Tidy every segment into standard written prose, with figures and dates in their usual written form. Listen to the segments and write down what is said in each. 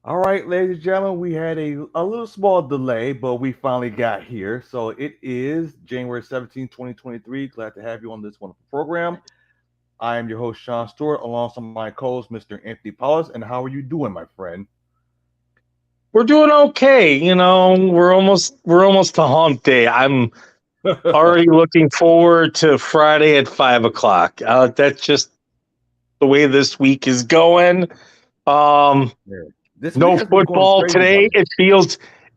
All right, ladies and gentlemen, we had a little small delay, but we finally got here. So it is January 17th, 2023. Glad to have you on this wonderful program. I am your host, Shawn Stewart, alongside my co-host, Mr. Anthony Paulis. And how are you doing, my friend? We're doing okay. We're almost to hump day. I'm already looking forward to Friday at 5 o'clock. That's just the way this week is going. Um, Yeah. This week no has been going football crazy by today. me.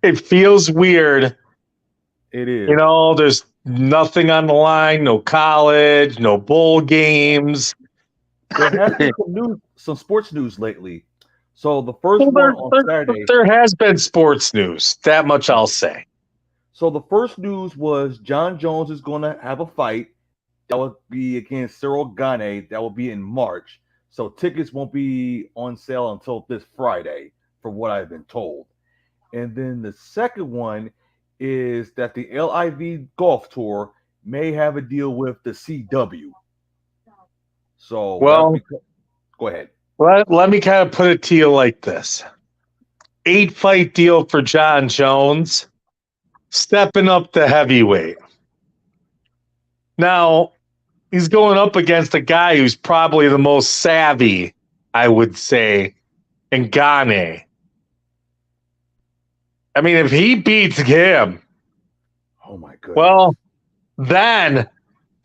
It feels weird. It is. There's nothing on the line. No college. No bowl games. There has been some sports news lately. So the first Well, one on Saturday. there has been sports news. That much I'll say. So the first news was John Jones is going to have a fight. That would be against Cyril Gane. That will be in March. So tickets won't be on sale until this Friday, from what I've been told. And then the second one is that the LIV Golf Tour may have a deal with the CW. So that's Well, because. Go ahead. let me kind of put it to you like this: 8 fight deal for John Jones, stepping up to heavyweight. Now, he's going up against a guy who's probably the most savvy, I would say, in Gane. I mean, if he beats him, Oh my goodness. well, then,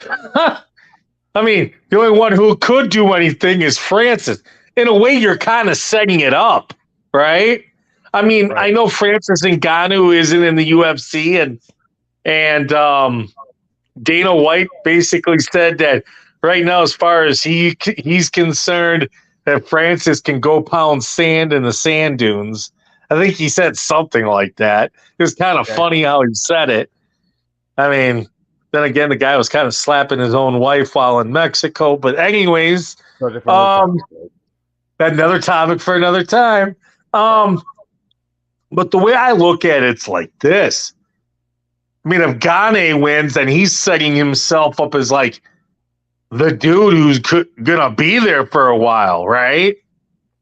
I mean, the only one who could do anything is Francis. In a way, you're kind of setting it up, right? I mean, I Right. know Francis Ngannou isn't in the UFC, and Dana White basically said that right now, as far as he's concerned, that Francis can go pound sand in the sand dunes. I think he said something like that. It was kind of Yeah. funny how he said it. I mean, then again, the guy was kind of slapping his own wife while in Mexico. But anyways, Subject for another um, topic. another topic for another time. Right. Um, but the way I look at it's like this. I mean, if Gane wins, then he's setting himself up as like the dude who's gonna be there for a while, right?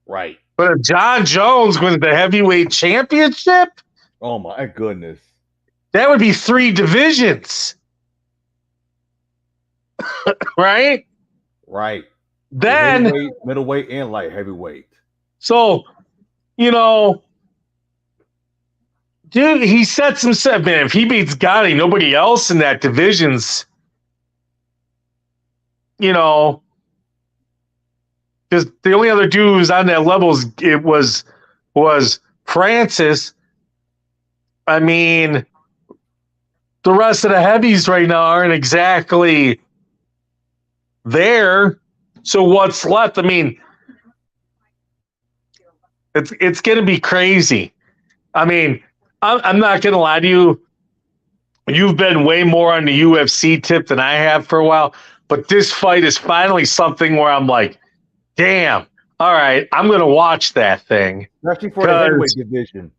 Right. But if John Jones wins the heavyweight championship, Oh my goodness. that would be 3 divisions, right? Right. The Then, heavyweight, middleweight, and light heavyweight. so you know, dude, he sets himself. Man, if he beats Gotti, nobody else in that division's, you know, because the only other dude who's on that level was Francis. I mean, the rest of the heavies right now aren't exactly there. So what's left? I mean, it's going to be crazy. I mean, I'm not going to lie to you. You've been way more on the UFC tip than I have for a while, but this fight is finally something where I'm like, damn, all right, I'm going to watch that thing. Especially for the heavyweight Because division.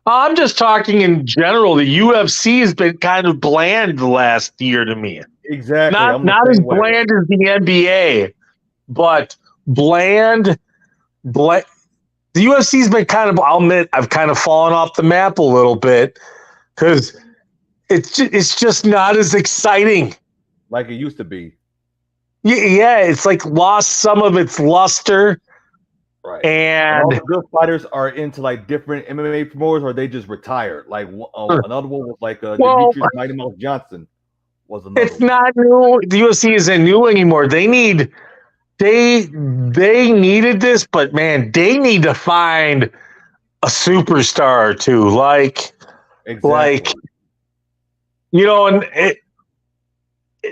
I'm just talking in general. The UFC has been kind of bland the last year to me. Exactly. Not I'm the not as same way. bland as the NBA, but bland. Bland. The UFC's been kind of. I'll admit, I've kind of fallen off the map a little bit because it's just not as exciting. Like it used to be. Yeah, it's like lost some of its luster, Right. And all the and good fighters are into like different MMA promoters, or they just retired. Like another one was like well, Demetrius Mighty Mouse Johnson was another it's one. not new. The UFC isn't new anymore. They needed this, but man, they need to find a superstar or two. Like Exactly. and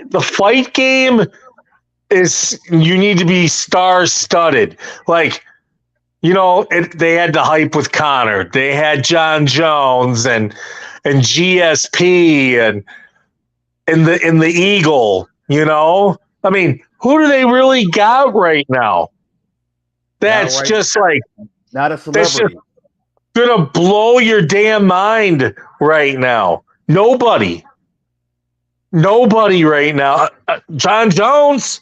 the fight game is you need to be star studded. Like they had the hype with Connor. They had John Jones and GSP and the Eagle. I mean, who do they really got right now? Not That's right. just like Not a that's just celebrity. gonna blow your damn mind right now. Nobody right now. John Jones.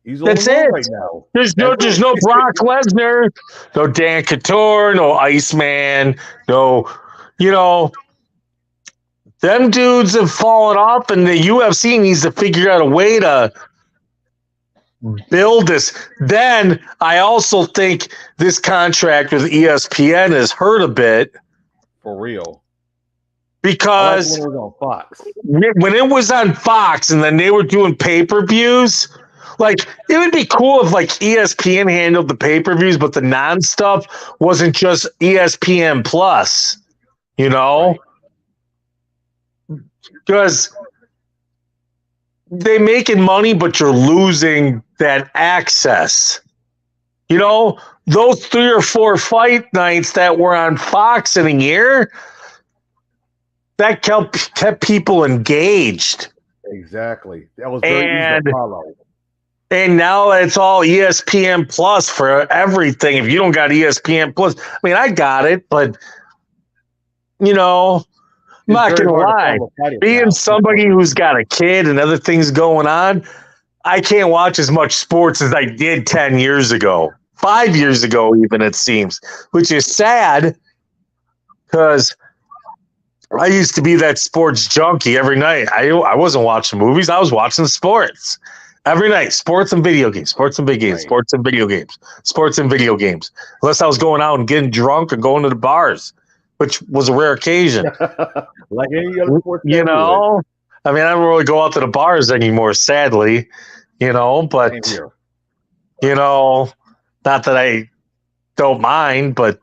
He's all That's alone it. right now. There's That's no it. Brock Lesnar, no Dan Couture, no Iceman, no, you know, them dudes have fallen off, and the UFC needs to figure out a way to build this. Then I also think this contract with ESPN has hurt a bit For real. I like because when it was on Fox. when it was on Fox and then they were doing pay-per-views, like it would be cool if like ESPN handled the pay-per-views, but the non-stuff wasn't just ESPN Plus, you know? Because they making money, but you're losing that access. You know, those 3 or 4 fight nights that were on Fox in a year, that kept people engaged. Exactly. That was very easy to follow. And now it's all ESPN Plus for everything. If you don't got ESPN Plus, I mean, I got it, but, you know, I'm not going to lie. Being somebody who's got a kid and other things going on, I can't watch as much sports as I did 10 years ago, 5 years ago, even, it seems, which is sad because I used to be that sports junkie every night. I wasn't watching movies. I was watching sports every night. Sports and video games, sports and big games, Right. sports and video games, sports and video games. Unless I was going out and getting drunk or going to the bars, which was a rare occasion. Like any other sports. You know, I mean, I don't really go out to the bars anymore, sadly, you know, but, you know, not that I don't mind, but,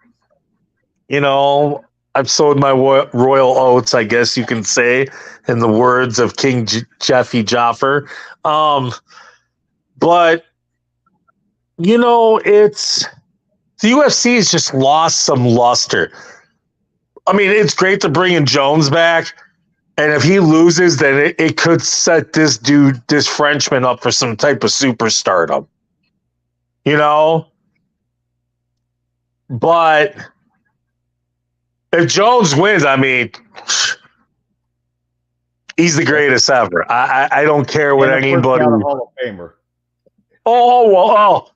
you know, I've sowed my royal oats, I guess you can say, in the words of King Jeffy Joffer. But, you know, the UFC has just lost some luster. I mean, it's great to bring in Jones back. And if he loses, then it could set this Frenchman up for some type of superstardom. You know? But if Jones wins, I mean, he's the greatest ever. I don't care what anybody. Hall of Famer. Oh,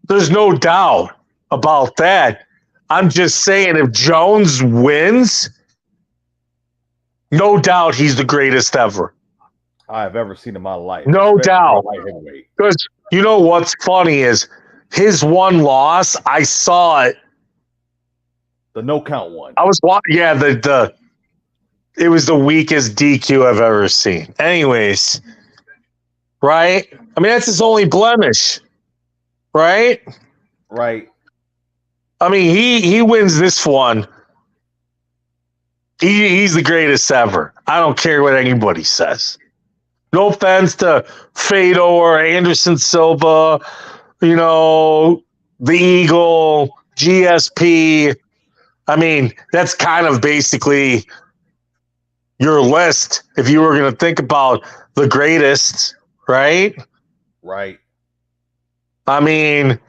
there's no doubt about that. I'm just saying, if Jones wins, no doubt he's the greatest ever. I've ever seen in my life. No doubt. Because you know what's funny is his one loss, I saw it. The no count one. I was watching. Yeah, it was the weakest DQ I've ever seen. Anyways, right? I mean, that's his only blemish, right? Right. I mean, he wins this one. He's the greatest ever. I don't care what anybody says. No offense to Fedor or Anderson Silva, you know, the Eagle, GSP. I mean, that's kind of basically your list if you were going to think about the greatest, right? Right. I mean,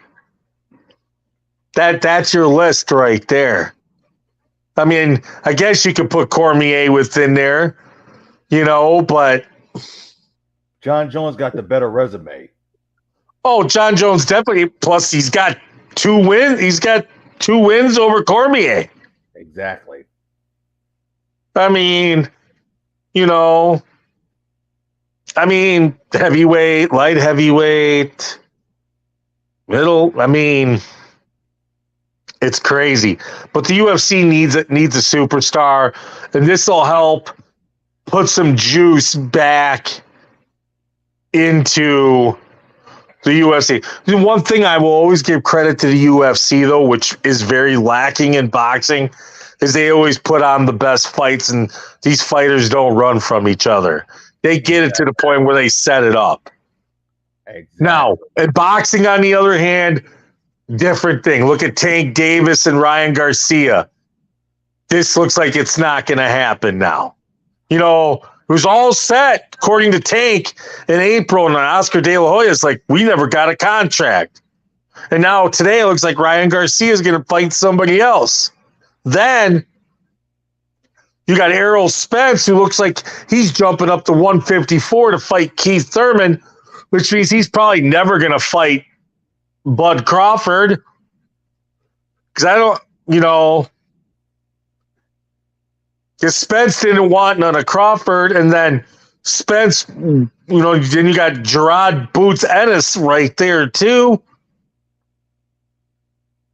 that's your list right there. I mean, I guess you could put Cormier within there, you know, but John Jones got the better resume. Oh, John Jones definitely. Plus, he's got 2 wins. He's got 2 wins over Cormier. Exactly. I mean, you know, heavyweight, light heavyweight, middle. I mean, it's crazy. But the UFC needs a superstar, and this will help put some juice back into the UFC. The one thing I will always give credit to the UFC, though, which is very lacking in boxing, is they always put on the best fights, and these fighters don't run from each other. They get it to the point where they set it up. Exactly. Now, in boxing, on the other hand, different thing. Look at Tank Davis and Ryan Garcia. This looks like it's not going to happen now. You know, it was all set, according to Tank, in April, and Oscar De La Hoya is like, we never got a contract. And now today it looks like Ryan Garcia is going to fight somebody else. Then you got Errol Spence, who looks like he's jumping up to 154 to fight Keith Thurman, which means he's probably never going to fight Bud Crawford. Because I don't, because Spence didn't want none of Crawford, and then Spence, then you got Gerard Boots Ennis right there too.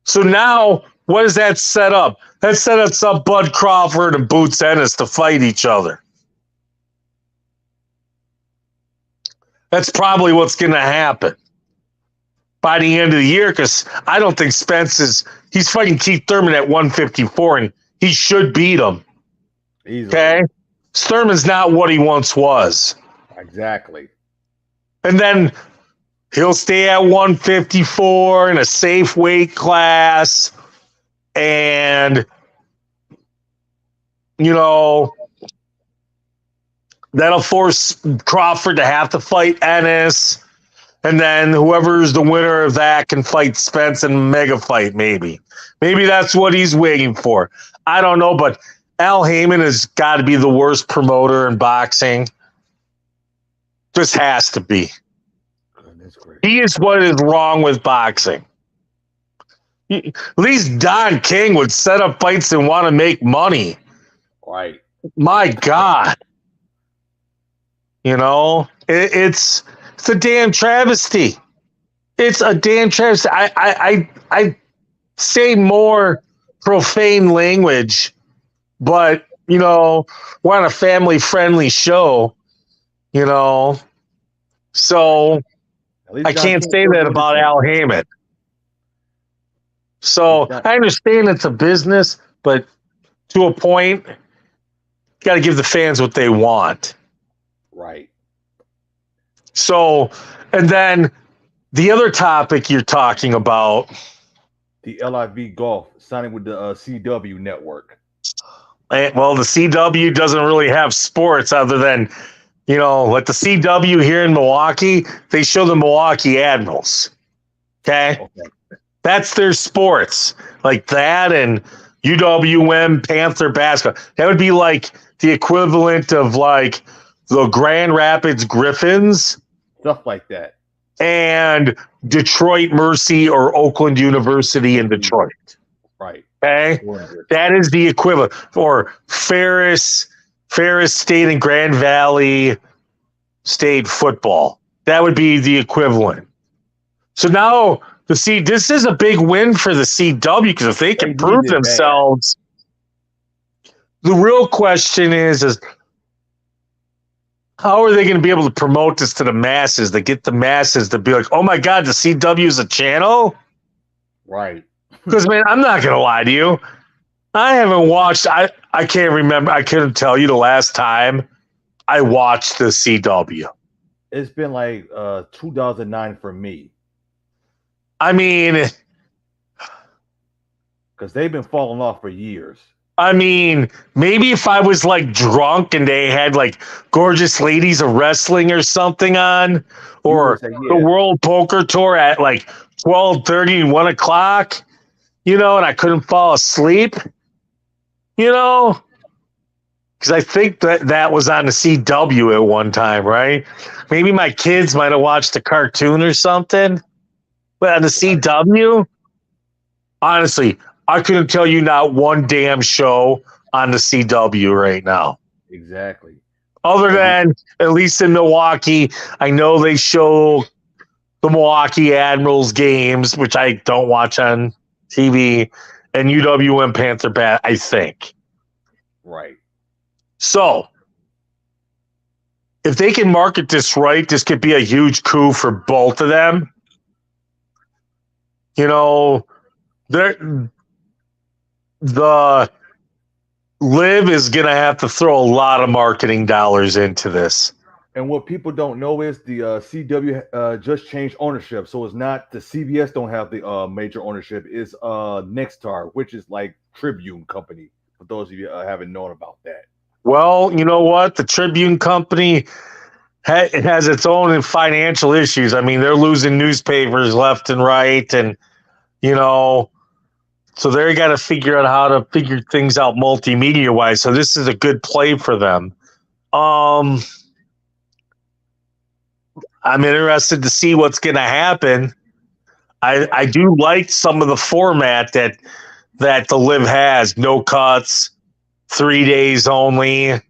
So now, what does that set up? That sets up Bud Crawford and Boots Ennis to fight each other. That's probably what's going to happen by the end of the year, because I don't think he's fighting Keith Thurman at 154, and he should beat him. Easily. Okay? Thurman's not what he once was. Exactly. And then he'll stay at 154 in a safe weight class, and, that'll force Crawford to have to fight Ennis. And then whoever's the winner of that can fight Spence in a mega fight, maybe. Maybe that's what he's waiting for. I don't know, but Al Heyman has got to be the worst promoter in boxing. Just has to be. He is what is wrong with boxing. At least Don King would set up fights and want to make money. Right. My God. It's a damn travesty. It's a damn travesty. I say more profane language, but we're on a family-friendly show, so I can't say that about Al Heyman. So I understand it's a business, but to a point, you got to give the fans what they want. Right. So, and then the other topic you're talking about, the LIV Golf signing with the CW network. Well, the CW doesn't really have sports other than, like the CW here in Milwaukee, they show the Milwaukee Admirals. Okay. That's their sports, like that, and UWM Panther basketball. That would be like the equivalent of like the Grand Rapids Griffins, stuff like that, and Detroit Mercy or Oakland University in Detroit. Right. Okay. That is the equivalent. Or Ferris State and Grand Valley State football. That would be the equivalent. So now this is a big win for the CW, because if they can prove themselves, the real question is how are they going to be able to promote this to the masses, to get the masses to be like, oh my God, the CW is a channel? Right. Because, man, I'm not going to lie to you. I haven't watched, I can't remember, I couldn't tell you the last time I watched the CW. It's been like 2009 for me. I mean, because they've been falling off for years. I mean, maybe if I was like drunk and they had like Gorgeous Ladies of Wrestling or something on, or the World Poker Tour at like 12:30 and 1 o'clock, and I couldn't fall asleep, because I think that was on the CW at one time, right? Maybe my kids might have watched a cartoon or something, but on the CW, honestly, I couldn't tell you not one damn show on the CW right now. Exactly. Other than, at least in Milwaukee, I know they show the Milwaukee Admirals games, which I don't watch on TV, and UWM Panther Bat, I think. Right. So, if they can market this right, this could be a huge coup for both of them. The Liv is going to have to throw a lot of marketing dollars into this. And what people don't know is the CW just changed ownership. So it's not the CBS don't have the major ownership. It's Nexstar, which is like Tribune Company, for those of you haven't known about that. Well, you know what? The Tribune Company it has its own financial issues. I mean, they're losing newspapers left and right. And, so they got to figure out how to figure things out multimedia wise. So this is a good play for them. I'm interested to see what's going to happen. I do like some of the format that the Live has. No cuts, 3 days only.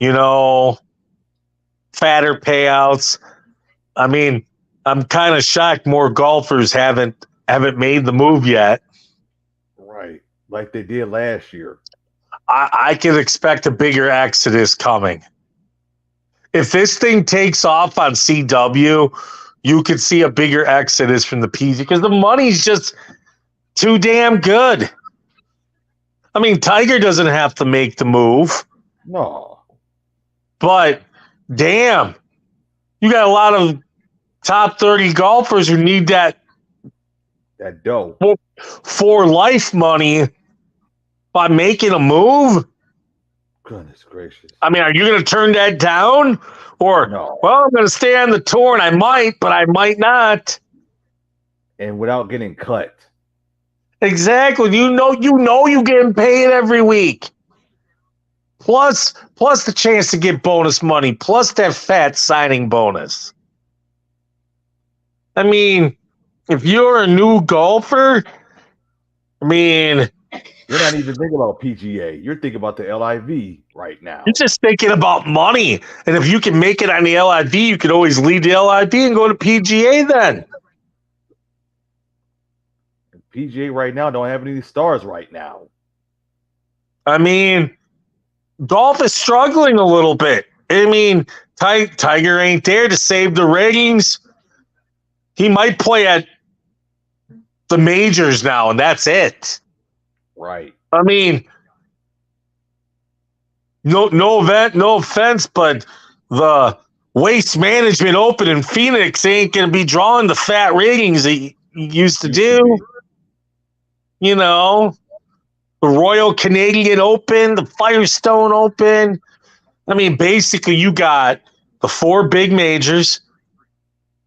You know, fatter payouts. I mean, I'm kind of shocked more golfers haven't made the move yet. Right, like they did last year. I can expect a bigger exodus coming. If this thing takes off on CW, you could see a bigger exodus from the PG because the money's just too damn good. I mean, Tiger doesn't have to make the move. No. But damn, you got a lot of top 30 golfers who need that dough for life money by making a move. Goodness gracious. I mean, are you going to turn that down? Or, no. Well, I'm going to stay on the tour and I might, but I might not. And without getting cut. Exactly. You know you're getting paid every week. Plus the chance to get bonus money, plus that fat signing bonus. I mean, if you're a new golfer, I mean, you're not even thinking about PGA. You're thinking about the LIV right now. You're just thinking about money. And if you can make it on the LIV, you can always leave the LIV and go to PGA then. PGA right now don't have any stars right now. I mean, golf is struggling a little bit. I mean, Tiger ain't there to save the ratings. He might play at the majors now, and that's it. Right. I mean, no offense, but the Waste Management Open in Phoenix ain't going to be drawing the fat ratings he used to do. You know, the Royal Canadian Open, the Firestone Open. I mean, basically, you got the 4 big majors,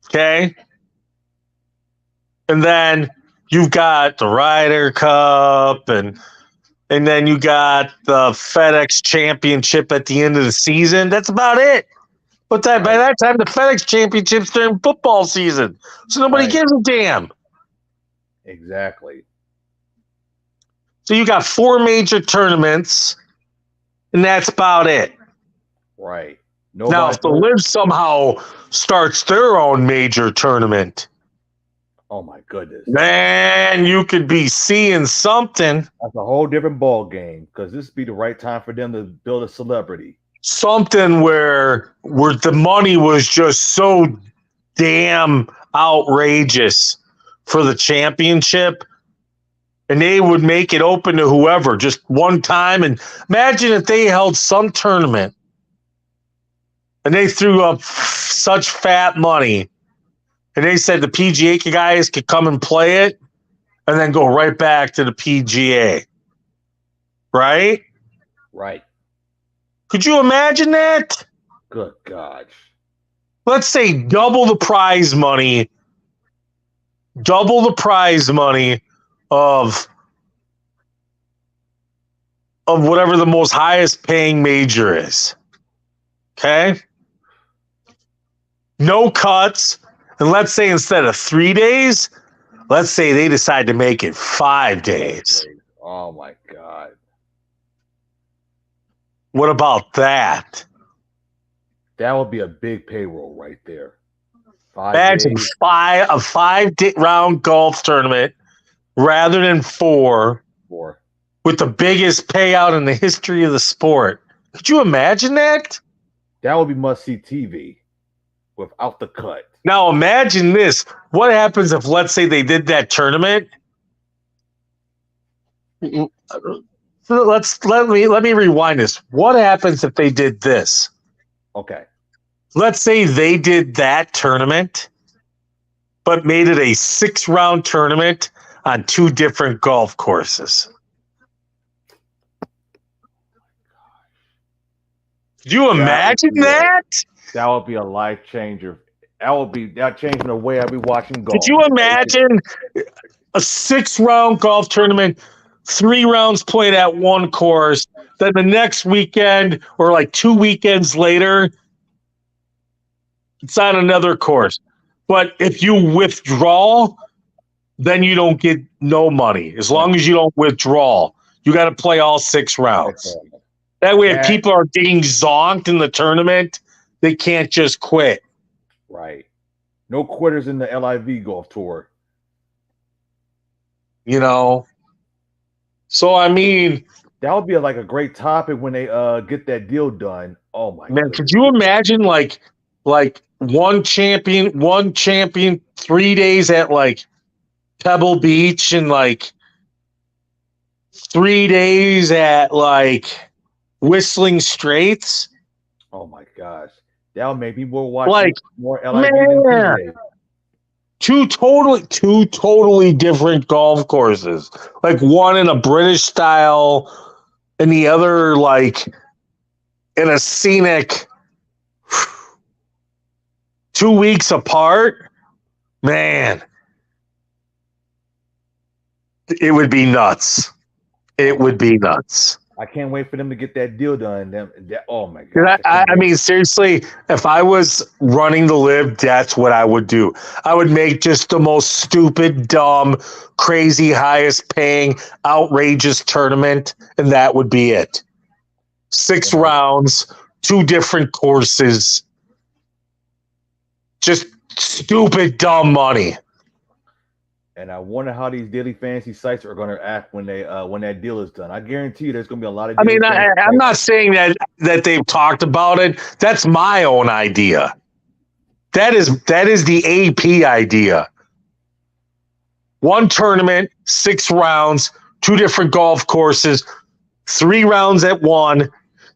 okay? And then you've got the Ryder Cup, and then you got the FedEx Championship at the end of the season. That's about it. But by that time, the FedEx Championship's during football season, so nobody gives a damn. Exactly. So you got 4 major tournaments, and that's about it. Right. Now, if the Live somehow starts their own major tournament, oh my goodness, man, you could be seeing something. That's a whole different ball game because this would be the right time for them to build a celebrity. Something where the money was just so damn outrageous for the championship. And they would make it open to whoever just one time. And imagine if they held some tournament and they threw up such fat money and they said the PGA guys could come and play it and then go right back to the PGA. Right? Right. Could you imagine that? Good God. Let's say double the prize money of whatever the most highest paying major is. Okay? No cuts. And let's say instead of 3 days, let's say they decide to make it 5 days. Oh my God. What about that? That would be a big payroll right there. 5 Imagine days. a 5-round golf tournament rather than 4. With the biggest payout in the history of the sport. Could you imagine that? That would be must-see TV without the cut. Now imagine this. What happens if, let's say, they did that tournament? Let me rewind this. What happens if they did this? Okay. Let's say they did that tournament, but made it a 6-round tournament on 2 different golf courses. Could you imagine that? That would be a life changer. That changing the way I'd be watching golf. Could you imagine a 6-round golf tournament, 3 rounds played at one course, then the next weekend or like 2 weekends later, It's on another course. But if you withdraw, then you don't get no money. As long as you don't withdraw, you got to play all 6 rounds. That way, if people are getting zonked in the tournament, they can't just quit. Right. No quitters in the LIV golf tour. So I mean, that would be like a great topic when they get that deal done. Oh my man, goodness. could you imagine like one champion 3 days at like Pebble Beach and like 3 days at like Whistling Straits? Oh my gosh. That would make people watch like more LIV than PGA. Two totally different golf courses. Like one in a British style and the other like in a scenic 2 weeks apart. Man, it would be nuts. It would be nuts. I can't wait for them to get that deal done. Oh my god! I mean, seriously, if I was running the LIV, that's what I would do. I would make just the most stupid, dumb, crazy, highest paying, outrageous tournament, and that would be it. 6 rounds, 2 different courses, just stupid, dumb money. And I wonder how these daily fantasy sites are going to act when that deal is done. I guarantee you, there's going to be a lot of. I'm not saying that they've talked about it. That's my own idea. That is the AP idea. 1 tournament, 6 rounds, 2 different golf courses, 3 rounds at one,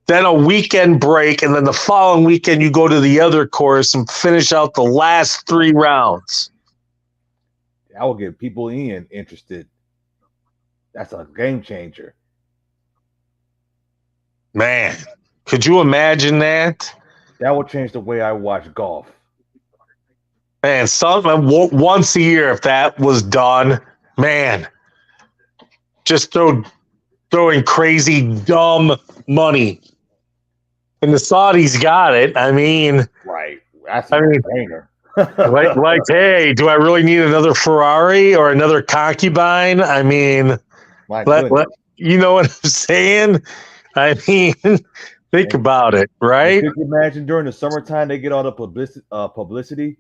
then a weekend break, and then the following weekend you go to the other course and finish out the last 3 rounds. I will get people interested. That's a game changer. Man, could you imagine that? That will change the way I watch golf. Man, once a year, if that was done, man, just throwing crazy, dumb money. And the Saudis got it. I mean, right. That's a no-brainer. like, hey, do I really need another Ferrari or another concubine? I mean, you know what I'm saying? I mean, think about it, right? Could you imagine during the summertime they get all the publicity?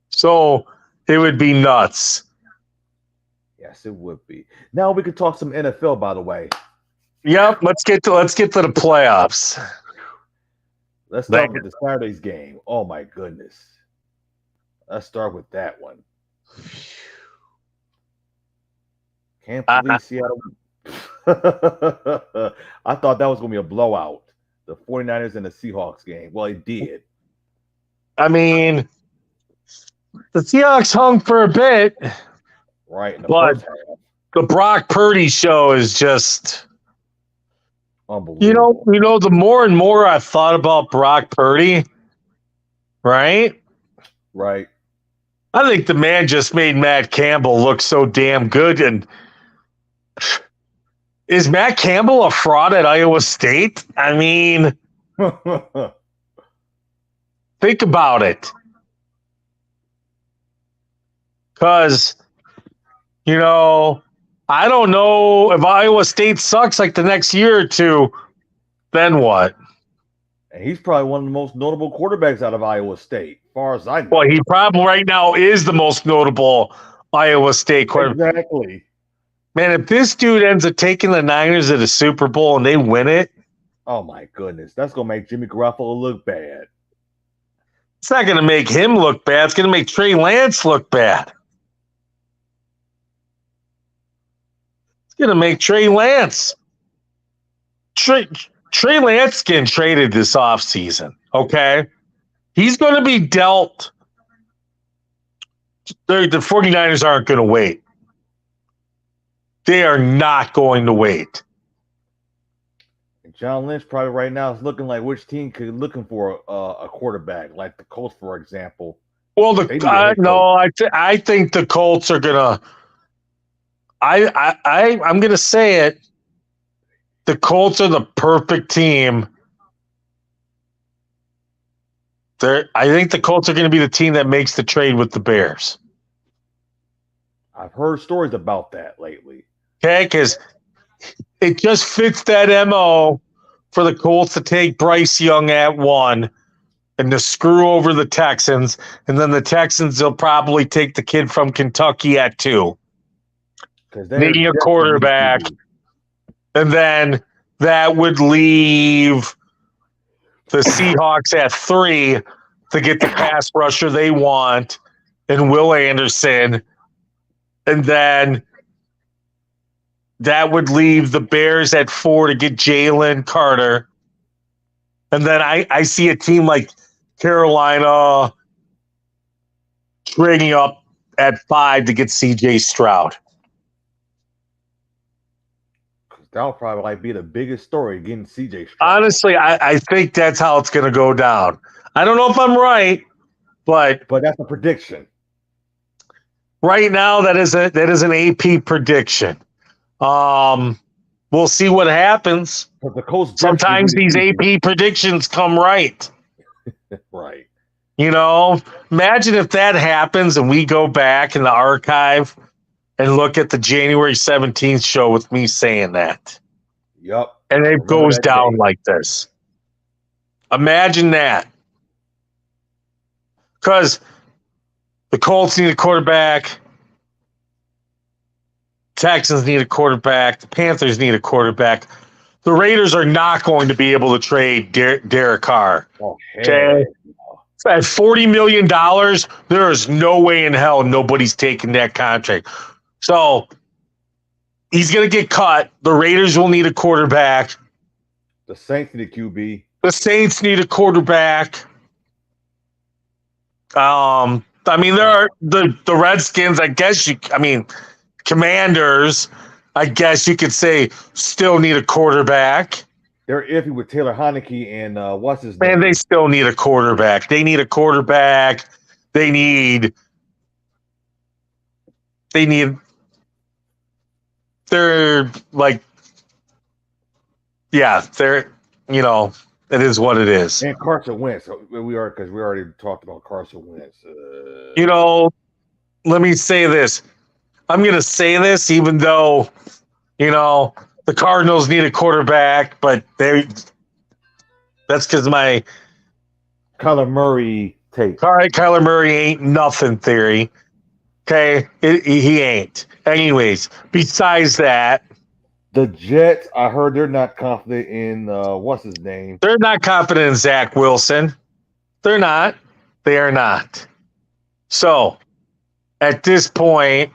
So it would be nuts. Yes, it would be. Now we could talk some NFL, by the way. Yep, let's get to the playoffs. Let's start with the Saturday's game. Oh my goodness. Let's start with that one. Can't believe Seattle. I thought that was going to be a blowout. The 49ers and the Seahawks game. Well, it did. I mean, the Seahawks hung for a bit. Right. But the Brock Purdy show is just unbelievable. You know, the more and more I've thought about Brock Purdy, right? Right. I think the man just made Matt Campbell look so damn good. And is Matt Campbell a fraud at Iowa State? I mean, think about it. Because, you know, I don't know if Iowa State sucks like the next year or two, then what? And he's probably one of the most notable quarterbacks out of Iowa State, as far as I know. Well, he probably right now is the most notable Iowa State quarterback. Exactly. Man, if this dude ends up taking the Niners to the Super Bowl and they win it. Oh, my goodness. That's going to make Jimmy Garoppolo look bad. It's not going to make him look bad. It's going to make Trey Lance look bad. Going to make Trey Lance. Trey Lance getting traded this offseason, okay? He's going to be dealt. The 49ers aren't going to wait. They are not going to wait. John Lynch probably right now is looking like which team could looking for a quarterback, like the Colts, for example. Well, I think the Colts are going to. I'm going to say it. The Colts are the perfect team I think the Colts are going to be the team that makes the trade with the Bears. I've heard stories about that lately. Okay, because it just fits that MO for the Colts to take Bryce Young at 1 and to screw over the Texans. And then the Texans will probably take the kid from Kentucky at 2. Needing a quarterback. And then that would leave the Seahawks at 3 to get the pass rusher they want and Will Anderson. And then that would leave the Bears at 4 to get Jalen Carter. And then I see a team like Carolina trading up at 5 to get C.J. Stroud. That'll probably be the biggest story, getting C.J. Stroud. Honestly, I think that's how it's going to go down. I don't know if I'm right, but that's a prediction. Right now, that is an AP prediction. We'll see what happens. The Colts sometimes these AP predictions come right. Right. Imagine if that happens and we go back in the archive and look at the January 17th show with me saying that. Yep. And it goes down like this. Imagine that. Because the Colts need a quarterback. Texans need a quarterback. The Panthers need a quarterback. The Raiders are not going to be able to trade Derek Carr. Okay. At $40 million, there is no way in hell nobody's taking that contract. So he's going to get cut. The Raiders will need a quarterback. The Saints need a QB. The Saints need a quarterback. There are the Redskins, Commanders, I guess you could say, still need a quarterback. They're iffy with Taylor Heineke and what's his name? Man, they still need a quarterback. They need a quarterback. They're like, yeah, it is what it is. And Carson Wentz. We already talked about Carson Wentz. Let me say this. I'm going to say this, even though, the Cardinals need a quarterback, but that's because my Kyler Murray take. All right, Kyler Murray ain't nothing theory. Okay, he ain't. Anyways, besides that, the Jets, I heard they're not confident in what's his name. They're not confident in Zach Wilson. They're not. They are not. So, at this point,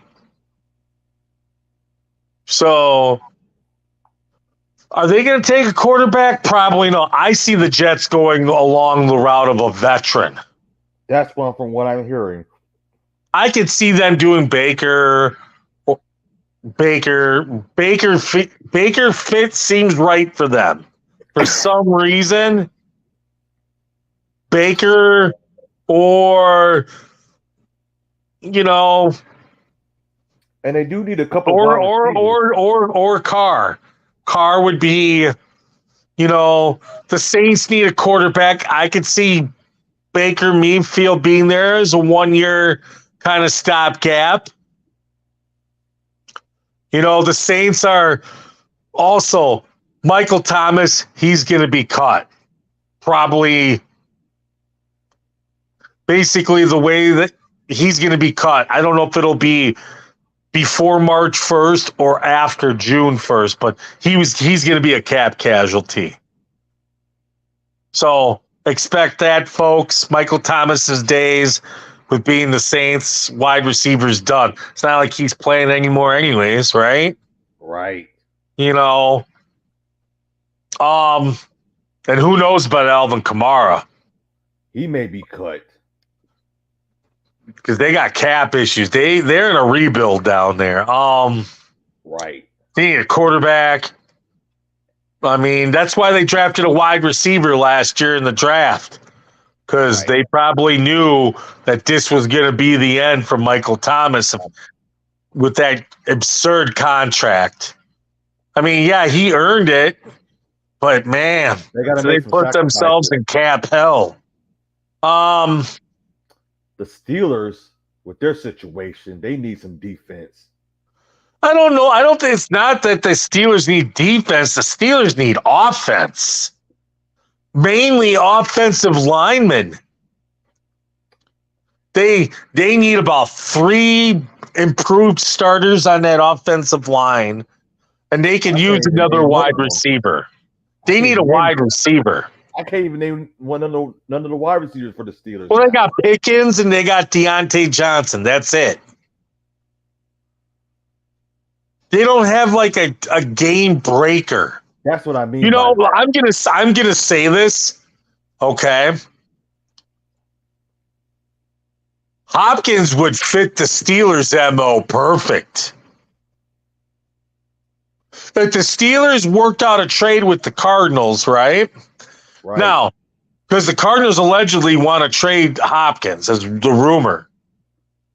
are they going to take a quarterback? Probably not. I see the Jets going along the route of a veteran. That's one from what I'm hearing. I could see them doing Baker. Baker fit seems right for them. For some reason, Baker or and they do need a couple or Carr. Carr would be, the Saints need a quarterback. I could see Baker Mayfield being there as a 1-year kind of stopgap. The Saints are also Michael Thomas. He's going to be cut. Probably basically the way that he's going to be cut. I don't know if it'll be before March 1st or after June 1st, but he's going to be a cap casualty. So expect that, folks. Michael Thomas's days with being the Saints wide receivers done. It's not like he's playing anymore anyways, right? Right. And who knows about Alvin Kamara? He may be cut. Because they got cap issues. They're in a rebuild down there. Right. They need a quarterback. That's why they drafted a wide receiver last year in the draft. Because they probably knew that this was going to be the end for Michael Thomas with that absurd contract. He earned it, but man, they put themselves in cap hell. The Steelers, with their situation, they need some defense. I don't know. I don't think it's not that the Steelers need defense. The Steelers need offense. Mainly offensive linemen. They need about 3 improved starters on that offensive line, and they can use another wide receiver. They need a wide receiver. I can't even name none of the wide receivers for the Steelers. Well, they got Pickens and they got Deontay Johnson. That's it. They don't have like a game breaker. That's what I mean. You know, I'm gonna say this, okay? Hopkins would fit the Steelers' MO perfect. But the Steelers worked out a trade with the Cardinals, right? Now, because the Cardinals allegedly want to trade Hopkins, as the rumor.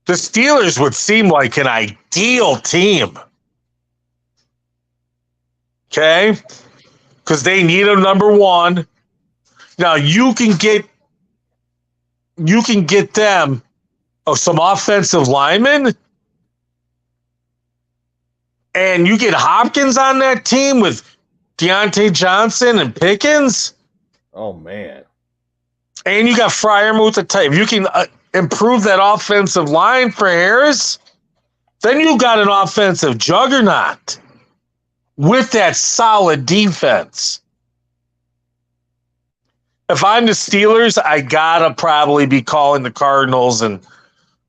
The Steelers would seem like an ideal team. Okay? Because they need a number one. Now, you can get them some offensive linemen, and you get Hopkins on that team with Deontay Johnson and Pickens. Oh, man. And you got Freiermuth at tight. If you can improve that offensive line for Harris, then you got an offensive juggernaut with that solid defense. If I'm the Steelers, I gotta probably be calling the Cardinals and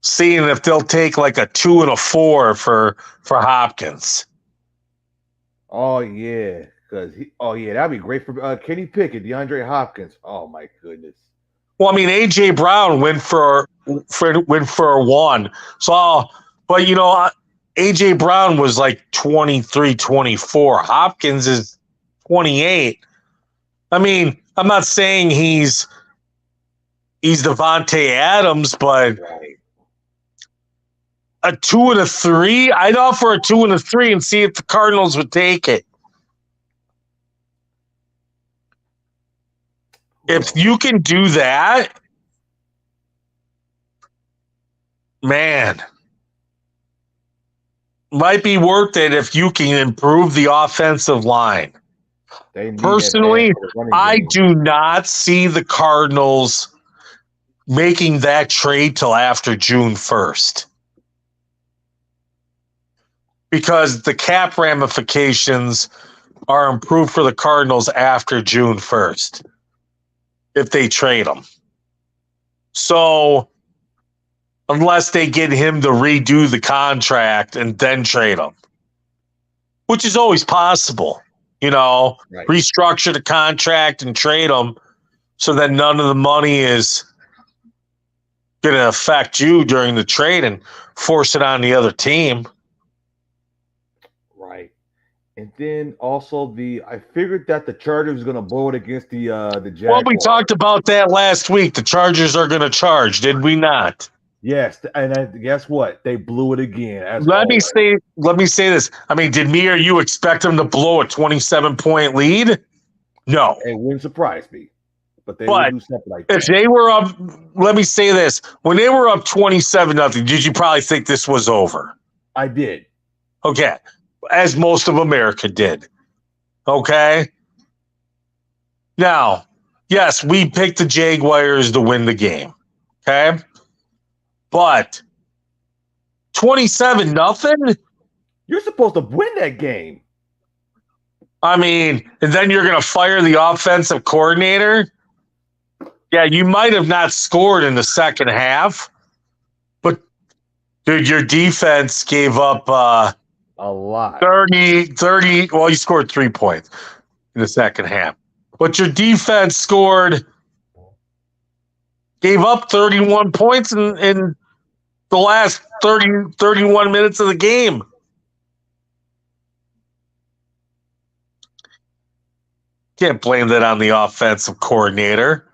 seeing if they'll take like a 2 and a 4 for Hopkins. Oh yeah, that'd be great for Kenny Pickett, DeAndre Hopkins. Oh my goodness. Well, I mean, AJ Brown went for a 1. So, but you know, AJ Brown was like 23, 24. Hopkins is 28. I mean, I'm not saying he's Devontae Adams, but a 2 and a 3, I'd offer a 2 and a 3 and see if the Cardinals would take it. If you can do that, man, might be worth it if you can improve the offensive line. Personally, I do not see the Cardinals making that trade till after June 1st. Because the cap ramifications are improved for the Cardinals after June 1st if they trade him. So, unless they get him to redo the contract and then trade him, which is always possible, you know, restructure the contract and trade him so that none of the money is going to affect you during the trade and force it on the other team. And then also I figured that the Chargers was going to blow it against the Jaguars. Well, we talked about that last week. The Chargers are going to charge, did we not? Yes, and guess what? They blew it again. Let me say this. I mean, did me or you expect them to blow a 27-point lead? No. It wouldn't surprise me. But they would do something like that. If they were up, let me say this. When they were up 27-0, did you probably think this was over? I did. Okay. As most of America did. Okay? Now, yes, we picked the Jaguars to win the game. Okay? But 27-0? You're supposed to win that game. I mean, and then you're going to fire the offensive coordinator? Yeah, you might have not scored in the second half. But, dude, your defense gave up a lot. 30, well, you scored 3 points in the second half. But your defense gave up 31 points in the last 31 minutes of the game. Can't blame that on the offensive coordinator.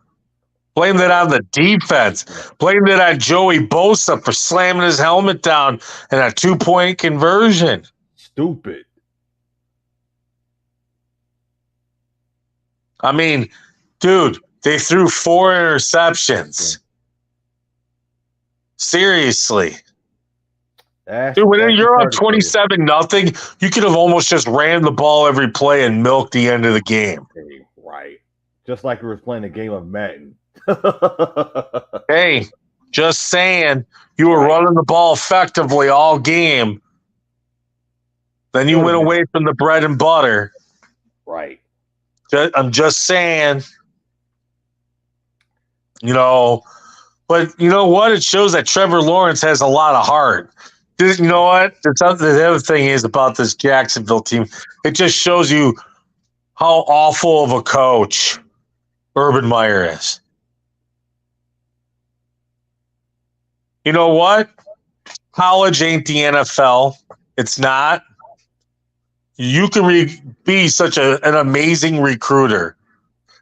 Blame that on the defense. Blame that on Joey Bosa for slamming his helmet down and a 2-point conversion. Stupid. I mean, dude, they threw 4 interceptions. Seriously. That's Dude, when you're on retarded for 27-0, you could have almost just ran the ball every play and milked the end of the game. you. Right. Just like we were playing a game of Madden. Hey, just saying, you were Right. running the ball effectively all game. Then you went away from the bread and butter. Right. I'm just saying, but you know what? It shows that Trevor Lawrence has a lot of heart. You know what? The other thing is about this Jacksonville team, it just shows you how awful of a coach Urban Meyer is. You know what? College ain't the NFL. It's not. You can be such an amazing recruiter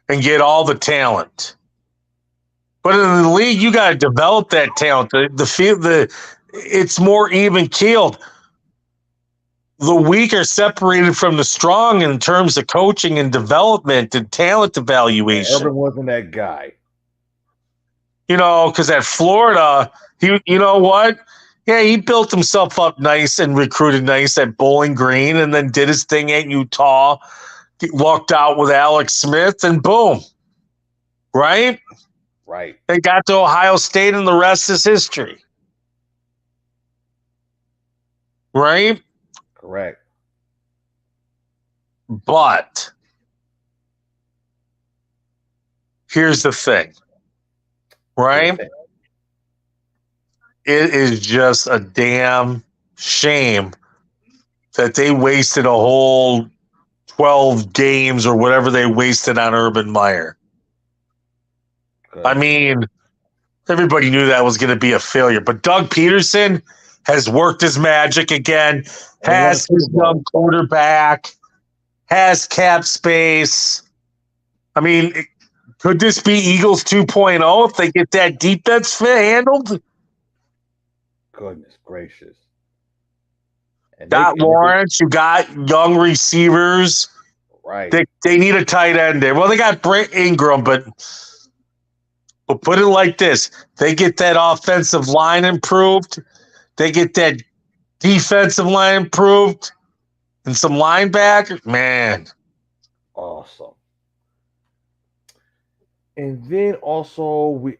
and get all the talent. But in the league, you got to develop that talent. It's more even keeled. The weak are separated from the strong in terms of coaching and development and talent evaluation. Urban wasn't that guy. Because at Florida, you know what? Yeah, he built himself up nice and recruited nice at Bowling Green and then did his thing at Utah, lucked out with Alex Smith, and boom. Right? Right. They got to Ohio State and the rest is history. Right? Correct. But here's the thing. Right? It is just a damn shame that they wasted a whole 12 games or whatever they wasted on Urban Meyer. Good. I mean, everybody knew that was going to be a failure, but Doug Peterson has worked his magic again, has his young quarterback, has cap space. I mean, could this be Eagles 2.0 if they get that defense handled? Goodness gracious. And got Lawrence, you got young receivers. Right. They need a tight end there. Well, they got Brent Ingram, but put it like this. They get that offensive line improved. They get that defensive line improved and some linebackers. Man. Awesome. And then also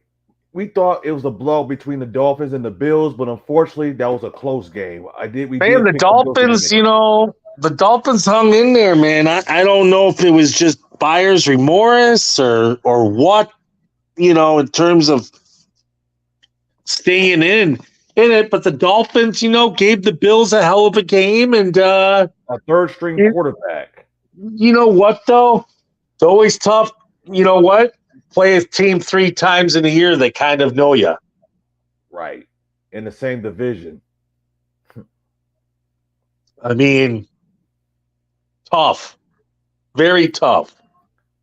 we thought it was a blow between the Dolphins and the Bills, but unfortunately that was a close game. The Dolphins, the Dolphins hung in there, man. I don't know if it was just buyer's remorse or what, in terms of staying in it. But the Dolphins, gave the Bills a hell of a game and a third string quarterback. You know what though? It's always tough. You know what? Play a team 3 times in a year, they kind of know you. Right. In the same division. I mean, tough. Very tough.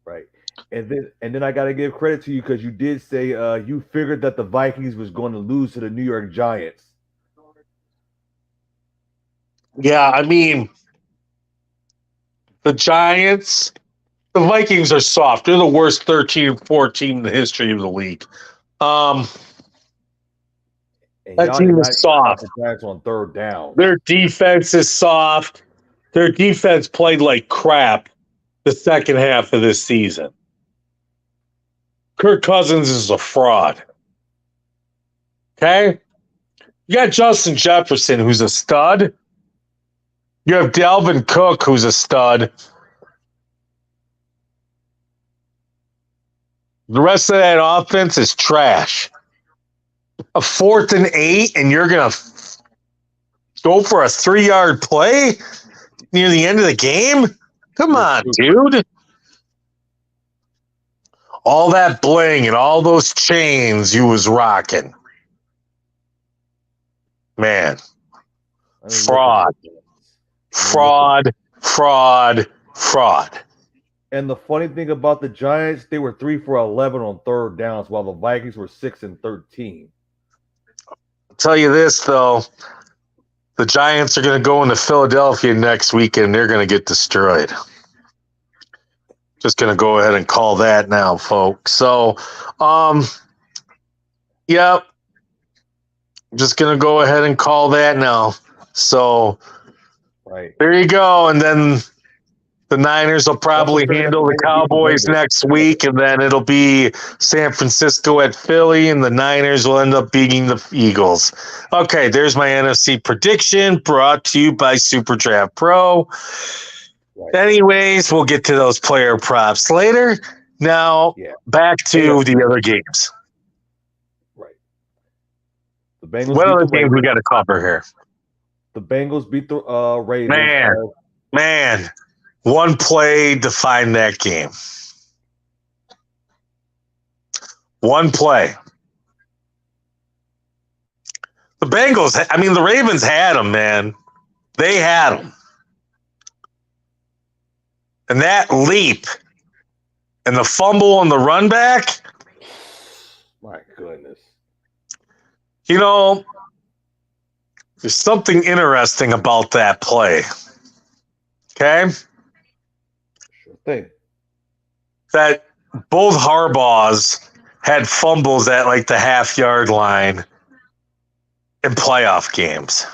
Right. And then I got to give credit to you because you did say you figured that the Vikings was going to lose to the New York Giants. Yeah, I mean, the Giants, the Vikings are soft. They're the worst 13-4 team in the history of the league. That team is soft. The Giants on third down. Their defense is soft. Their defense played like crap the second half of this season. Kirk Cousins is a fraud. Okay? You got Justin Jefferson, who's a stud. You have Dalvin Cook, who's a stud. The rest of that offense is trash. A 4th and 8, and you're going to go for a 3-yard play near the end of the game? Come on, dude. All that bling and all those chains you was rocking. Man. Fraud. Fraud. Fraud. Fraud. And the funny thing about the Giants, they were 3 for 11 on third downs, while the Vikings were 6 and 13. I'll tell you this, though. The Giants are going to go into Philadelphia next week, and they're going to get destroyed. Just going to go ahead and call that now, folks. So, yep. I'm just going to go ahead and call that now. So Right. there you go. And then the Niners will probably handle the Cowboys next week, and then it'll be San Francisco at Philly, and the Niners will end up beating the Eagles. Okay, there's my NFC prediction brought to you by SuperDraft Pro. Right. Anyways, we'll get to those player props later. Now, back to the other games. Right. The Bengals. What other games we got to cover here? The Bengals beat the Ravens. Man. One play defined that game. One play. The Bengals, the Ravens had them, man. They had them. And that leap and the fumble on the run back. My goodness. There's something interesting about that play. Okay? Thing that both Harbaughs had fumbles at like the half-yard line in playoff games.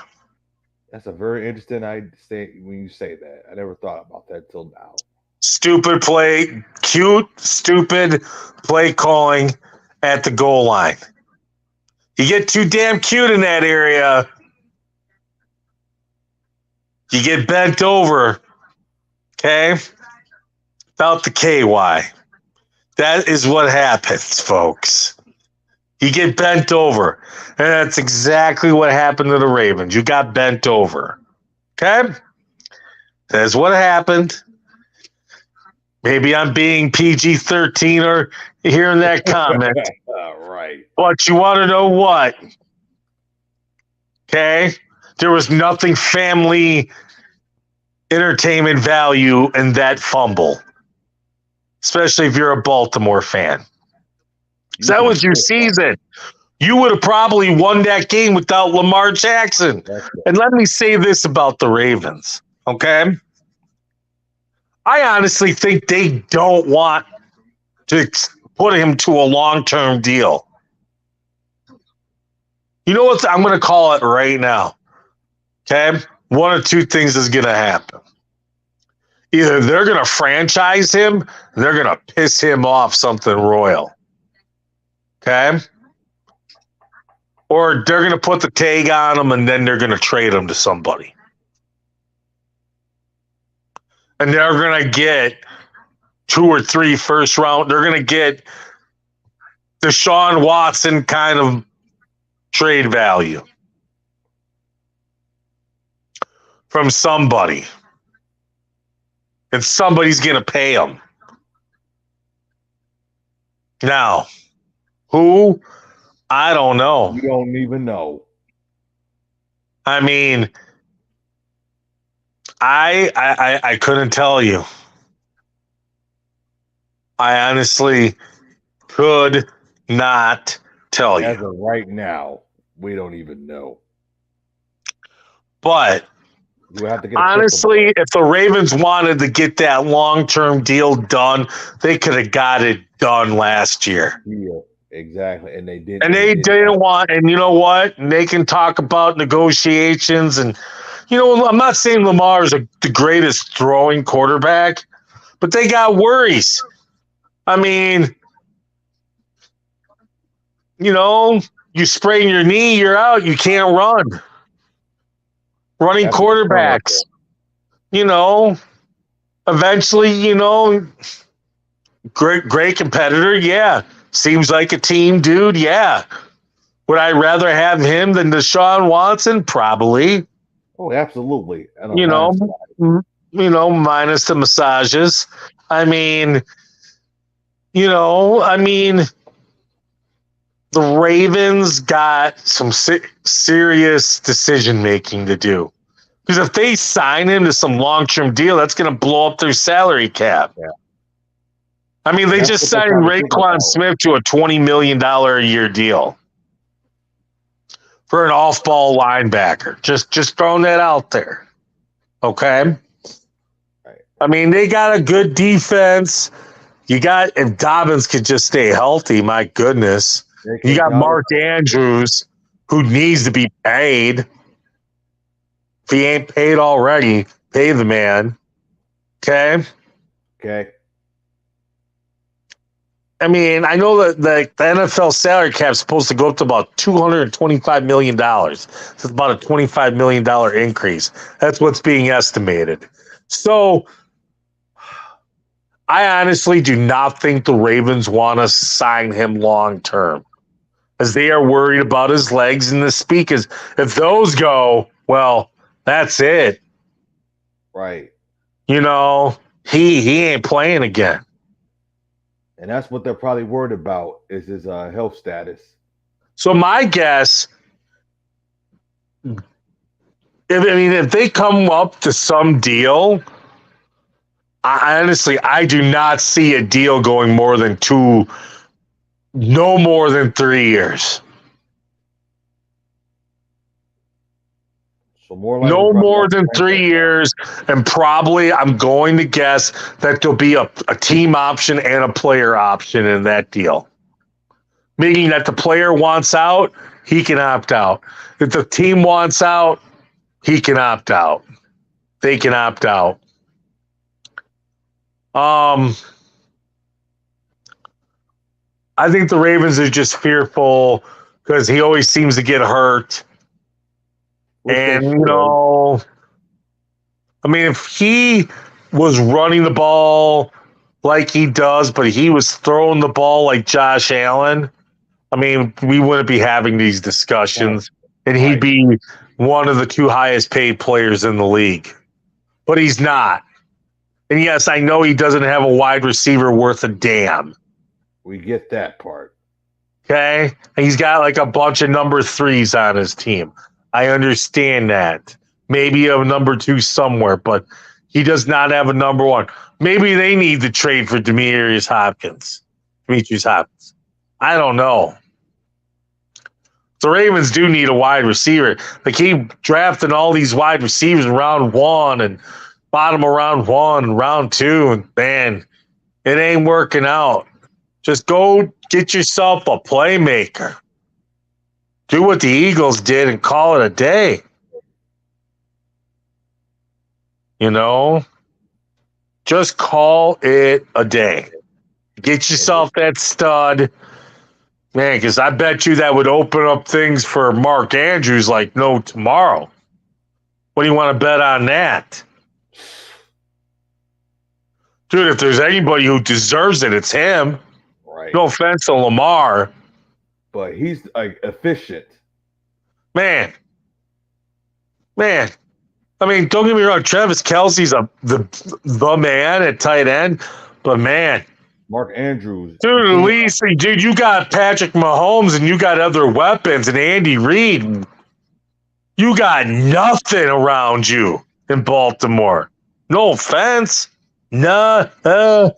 That's a very interesting idea when you say that. I never thought about that till now. Stupid play, stupid play calling at the goal line. You get too damn cute in that area, you get bent over, okay? Without the KY. That is what happens, folks. You get bent over. And that's exactly what happened to the Ravens. You got bent over. Okay? That's what happened. Maybe I'm being PG-13 or hearing that comment. Right. But you want to know what? Okay? There was nothing family entertainment value in that fumble. Especially if you're a Baltimore fan. That was your season. You would have probably won that game without Lamar Jackson. And let me say this about the Ravens, okay? I honestly think they don't want to put him to a long-term deal. You know what? I'm going to call it right now, okay? One of two things is going to happen. Either they're going to franchise him, they're going to piss him off something royal. Okay? Or they're going to put the tag on him and then they're going to trade him to somebody. And they're going to get 2 or 3 first round. They're going to get the Shawn Watson kind of trade value from somebody. And somebody's going to pay them. Now, who? I don't know. You don't even know. I mean, I couldn't tell you. I honestly could not tell you. As of right now, we don't even know. But honestly, if the Ravens wanted to get that long-term deal done, they could have got it done last year. Yeah, exactly. And they did. And they didn't want, and you know what? They can talk about negotiations. And, I'm not saying Lamar is the greatest throwing quarterback, but they got worries. I mean, you sprain your knee, you're out. You can't run. Running quarterbacks, eventually, great competitor. Yeah. Seems like a team dude. Yeah. Would I rather have him than Deshaun Watson? Probably. Oh, absolutely. Minus the massages. The Ravens got some serious decision-making to do. Because if they sign him to some long-term deal, that's going to blow up their salary cap. Yeah. They just signed Raekwon Smith to a $20 million a year deal for an off-ball linebacker. Just throwing that out there. Okay? Right. They got a good defense. If Dobbins could just stay healthy, my goodness. You got Mark Andrews, who needs to be paid. If he ain't paid already, pay the man. Okay? Okay. I mean, I know that the NFL salary cap is supposed to go up to about $225 million. So it's about a $25 million increase. That's what's being estimated. So I honestly do not think the Ravens want to sign him long term, as they are worried about his legs and the speakers. If those go, well, that's it. Right. You know, he ain't playing again. And that's what they're probably worried about is his health status. So my guess, if they come up to some deal, I do not see a deal going no more than 3 years. So more likely, No more than 3 years, and probably I'm going to guess that there'll be a team option and a player option in that deal. Meaning that the player wants out, he can opt out. If the team wants out, he can opt out. They can opt out. I think the Ravens are just fearful because he always seems to get hurt. And, you know, I mean, if he was running the ball like he does, but he was throwing the ball like Josh Allen, I mean, we wouldn't be having these discussions. And he'd be one of the 2 highest paid players in the league. But he's not. And yes, I know he doesn't have a wide receiver worth a damn. We get that part. Okay? And he's got like a bunch of number 3s on his team. I understand that. Maybe a number 2 somewhere, but he does not have a number 1. Maybe they need to trade for Demetrius Hopkins. I don't know. The Ravens do need a wide receiver. They keep drafting all these wide receivers in round 1 and bottom of round 1 and round 2, and man, it ain't working out. Just go get yourself a playmaker. Do what the Eagles did and call it a day. You know? Just call it a day. Get yourself that stud. Man, because I bet you that would open up things for Mark Andrews like no tomorrow. What do you want to bet on that? Dude, if there's anybody who deserves it, it's him. Right. No offense to Lamar. But he's efficient. Man. I mean, don't get me wrong. Travis Kelce's the man at tight end. But, man. Mark Andrews. Dude, at least, dude, you got Patrick Mahomes and you got other weapons and Andy Reid. You got nothing around you in Baltimore. No offense. Nothing.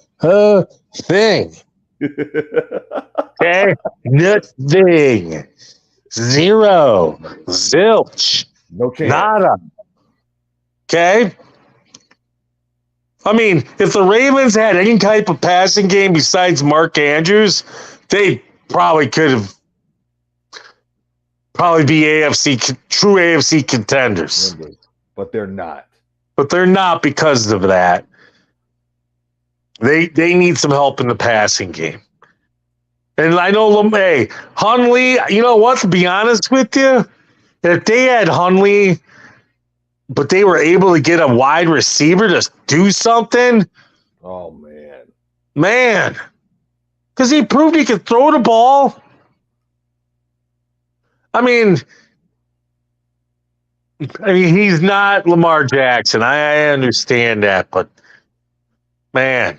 Okay? Nothing. Zero. Zilch. No chance. Nada. Okay? I mean, if the Ravens had any type of passing game besides Mark Andrews, they probably could have be true AFC contenders. But they're not. But they're not because of that. They need some help in the passing game. And I know, hey, Hundley, you know what, to be honest with you, if they had Hundley, but they were able to get a wide receiver to do something. Oh, man. Man. Because he proved he could throw the ball. I mean, he's not Lamar Jackson. I understand that. But, man,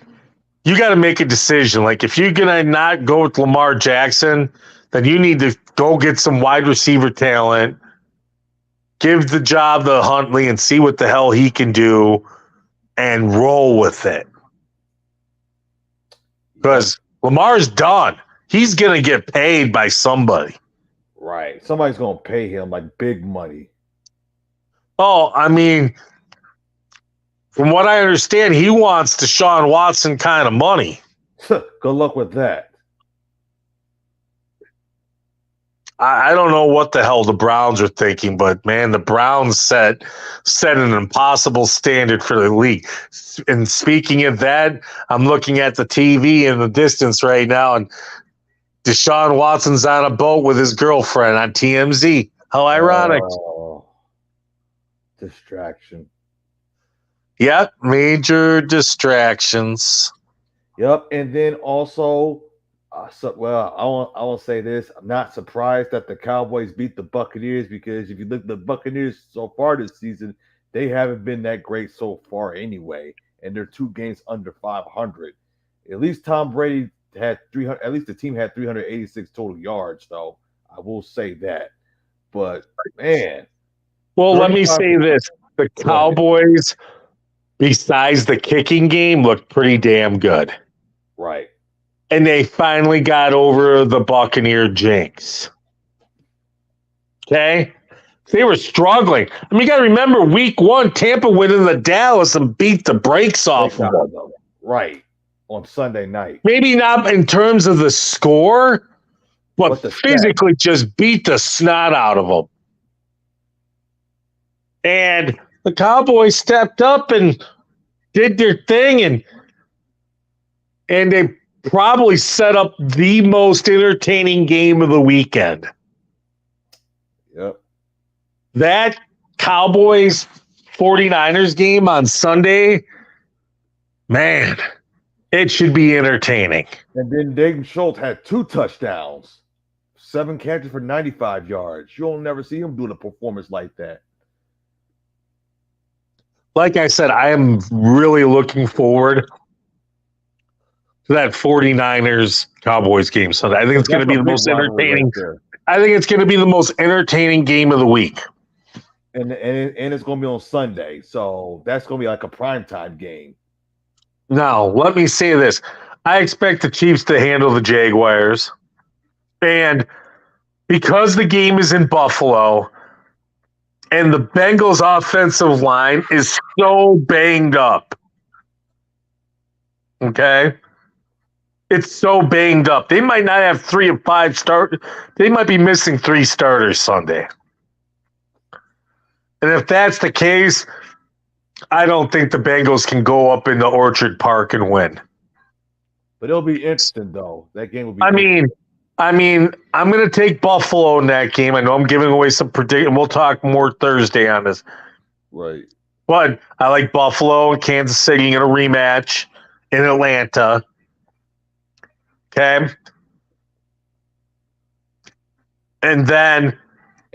you got to make a decision. Like, if you're going to not go with Lamar Jackson, then you need to go get some wide receiver talent. Give the job to Huntley and see what the hell he can do and roll with it. Because Lamar's done. He's going to get paid by somebody. Right. Somebody's going to pay him like big money. Oh, I mean, from what I understand, he wants Deshaun Watson kind of money. Good luck with that. I don't know what the hell the Browns are thinking, but man, the Browns set an impossible standard for the league. And speaking of that, I'm looking at the TV in the distance right now, and Deshaun Watson's on a boat with his girlfriend on TMZ. How ironic. Oh, distraction. Yep, major distractions. Yep, and then also, I won't say this. I'm not surprised that the Cowboys beat the Buccaneers because if you look at the Buccaneers so far this season, they haven't been that great so far anyway, and they're 2 games under 500. At least Tom Brady had 300. At least the team had 386 total yards, though. I will say that. But man, Well, let me 35. say this: the Go ahead. Cowboys, besides the kicking game, looked pretty damn good. Right. And they finally got over the Buccaneer jinx. Okay? They were struggling. I mean, you got to remember, week 1, Tampa went into Dallas and beat the brakes off of them. Right. On Sunday night. Maybe not in terms of the score, but physically just beat the snot out of them. And the Cowboys stepped up and did their thing, and they probably set up the most entertaining game of the weekend. Yep. That Cowboys 49ers game on Sunday, man, it should be entertaining. And then Dayton Schultz had 2 touchdowns, 7 catches for 95 yards. You'll never see him doing a performance like that. Like I said, I am really looking forward to that 49ers Cowboys game Sunday. I think it's going to be the most entertaining. I think it's going to be the most entertaining game of the week. And it's going to be on Sunday. So that's going to be like a primetime game. Now, let me say this. I expect the Chiefs to handle the Jaguars. And because the game is in Buffalo and the Bengals offensive line is so banged up, okay? It's so banged up. They might not have 3 of 5 starters. They might be missing 3 starters Sunday. And if that's the case, I don't think the Bengals can go up into Orchard Park and win. But it'll be interesting, though. That game will be. I mean, I'm going to take Buffalo in that game. I know I'm giving away some prediction. We'll talk more Thursday on this. Right. But I like Buffalo and Kansas City in a rematch in Atlanta. Okay. And then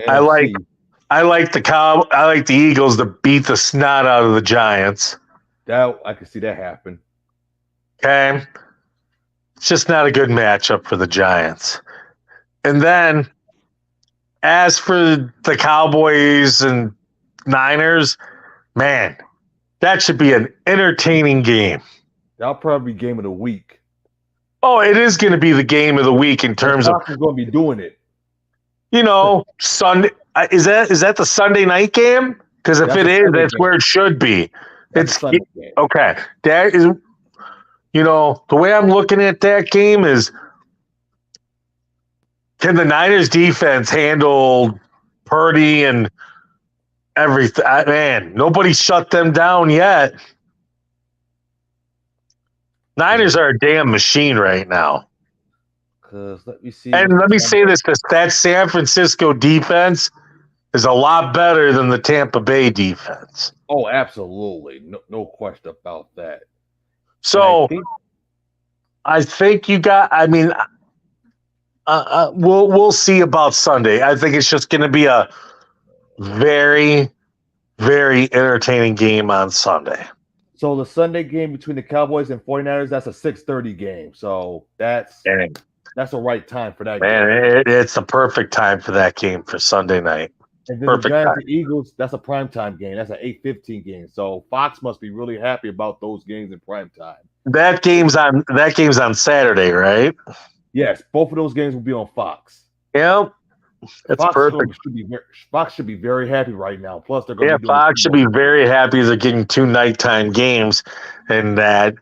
I like the Eagles to beat the snot out of the Giants. That I can see that happen. Okay. It's just not a good matchup for the Giants. And then as for the Cowboys and Niners, man, that should be an entertaining game. That'll probably be game of the week. Oh, it is going to be the game of the week in terms of who's going to be doing it. You know, Sunday is that the Sunday night game? Because if it is, that's where it should be. It's okay. That is, the way I'm looking at that game is, can the Niners defense handle Purdy and everything? Man, nobody shut them down yet. Niners are a damn machine right now. Let me see. And let me say this: that San Francisco defense is a lot better than the Tampa Bay defense. Oh, absolutely, no question about that. So, I think you got. I mean, we'll see about Sunday. I think it's just going to be a very, very entertaining game on Sunday. So the Sunday game between the Cowboys and 49ers, that's a 6:30 game. So that's the right time for that game. It's the perfect time for that game for Sunday night. And then the Giants and Eagles, that's a primetime game. That's an 8:15 game. So Fox must be really happy about those games in primetime. That game's on Saturday, right? Yes, both of those games will be on Fox. Yep. That's perfect. Fox should be very happy right now. Plus, they're going to be Fox should be very happy they're getting 2 nighttime games and that.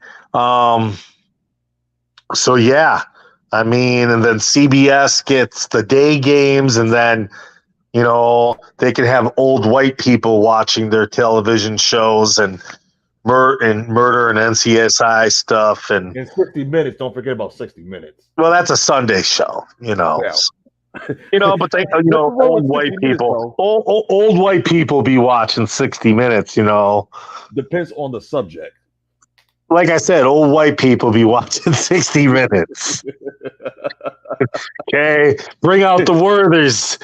So yeah, I mean, and then CBS gets the day games, and then, they can have old white people watching their television shows and murder and NCSI stuff. And, In 60 Minutes, don't forget about 60 Minutes. well, that's a Sunday show, Well, but they, old white people, old white people be watching 60 Minutes, depends on the subject. Like I said, old white people be watching 60 Minutes. Okay, bring out the Werthers.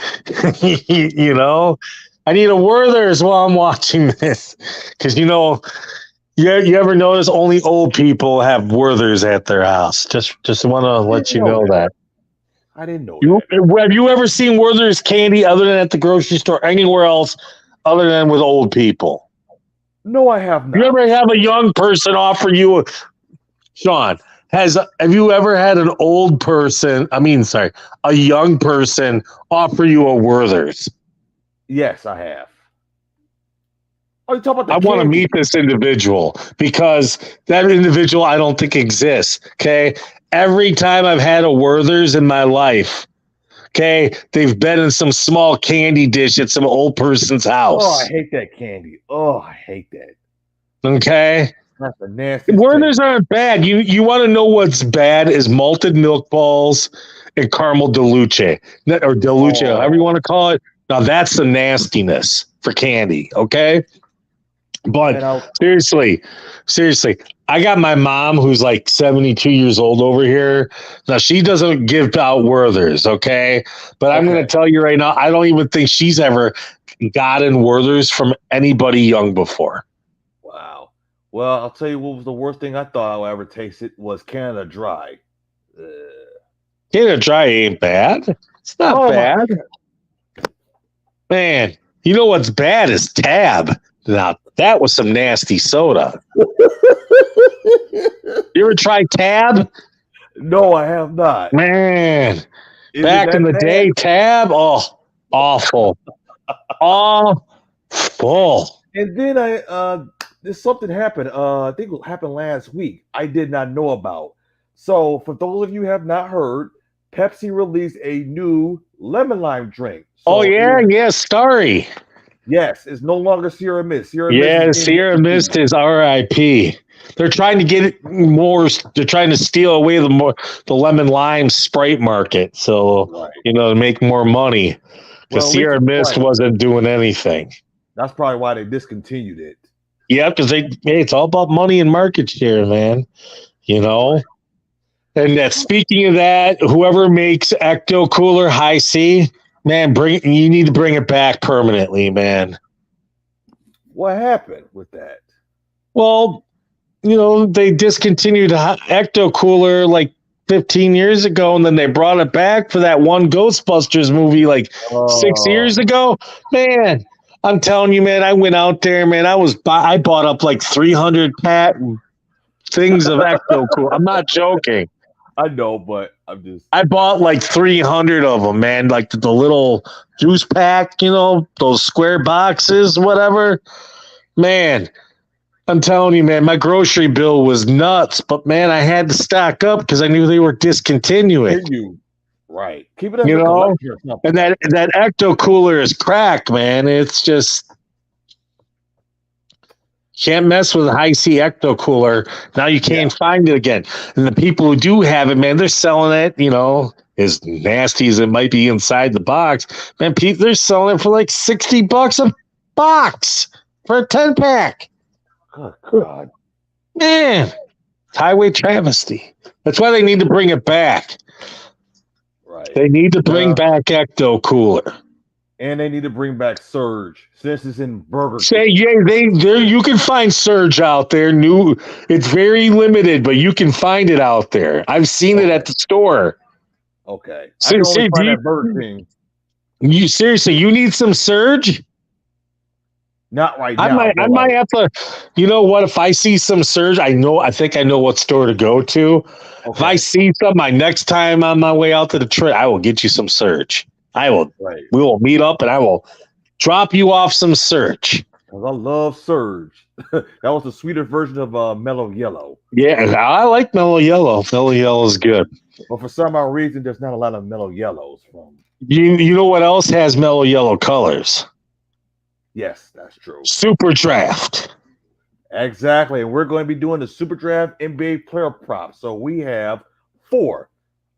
I need a Werthers while I'm watching this, because you ever notice only old people have Werthers at their house. Just want to let you know that. I didn't know that. Have you ever seen Werther's candy other than at the grocery store, anywhere else other than with old people? No, I have not. You ever have a young person offer you Shawn, have you ever had a young person offer you a Werther's? Yes, I have. Oh, you talking about I want to meet this individual, because that individual I don't think exists. Okay. Every time I've had a Werther's in my life, okay, they've been in some small candy dish at some old person's house. Oh, I hate that candy. Oh, I hate that. Okay. That's a nasty. Werther's aren't bad. You want to know what's bad is malted milk balls and caramel deluxe, however you want to call it. Now that's the nastiness for candy. Okay. But seriously, I got my mom who's like 72 years old over here. Now, she doesn't give out Werther's, okay? But I'm going to tell you right now, I don't even think she's ever gotten Werther's from anybody young before. Wow. Well, I'll tell you what was the worst thing I thought I would ever taste it was Canada Dry. Canada Dry ain't bad. It's not bad. Man, you know what's bad is Tab. Now, that was some nasty soda. You ever tried Tab? No, I have not. Man, back in the day, Tab, awful. Awful. And then there's something happened. I think it happened last week. I did not know about. So, for those of you who have not heard, Pepsi released a new lemon lime drink. So Starry. Yes, it's no longer Sierra Mist. Sierra Mist is RIP. They're trying to get it more. They're trying to steal away the lemon lime Sprite market, so to make more money. Because Sierra Mist wasn't doing anything. That's probably why they discontinued it. Yeah, because it's all about money and market share, man. And speaking of that, whoever makes Ecto Cooler High C, man, you need to bring it back permanently, man. What happened with that? Well, they discontinued Ecto Cooler like 15 years ago, and then they brought it back for that one Ghostbusters movie 6 years ago. Man, I'm telling you, man, I went out there, man. I bought up like 300 things of Ecto Cooler. I'm not joking. I know, but I bought like 300 of them, man. Like the little juice pack, those square boxes, whatever. Man, I'm telling you, man, my grocery bill was nuts. But, man, I had to stock up because I knew they were discontinuing. Right. Keep it as a collector. And that Ecto Cooler is crack, man. It's just... Can't mess with a high C Ecto Cooler. Now you can't find it again. And the people who do have it, man, they're selling it, as nasty as it might be inside the box. Man, they're selling it for like $60 a box for a 10-pack. Good God. Man, highway travesty. That's why they need to bring it back. Right. They need to bring back Ecto Cooler. And they need to bring back Surge since it's in Burger King. You can find Surge out there. It's very limited, but you can find it out there. I've seen it at the store. Okay. I can only find that Burger King. You need some Surge? Not right now. I might have to. You know what? If I see some Surge, I think I know what store to go to. Okay. If I see some, next time on my way out to the trip, I will get you some Surge. I will. Right. We will meet up, and I will drop you off some Surge. Because I love Surge. That was the sweeter version of Mellow Yellow. Yeah, I like Mellow Yellow. Mellow Yellow is good. But for some odd reason, there's not a lot of Mellow Yellows from. You know what else has Mellow Yellow colors? Yes, that's true. SuperDraft. Exactly. And we're going to be doing the SuperDraft NBA player props. So we have 4.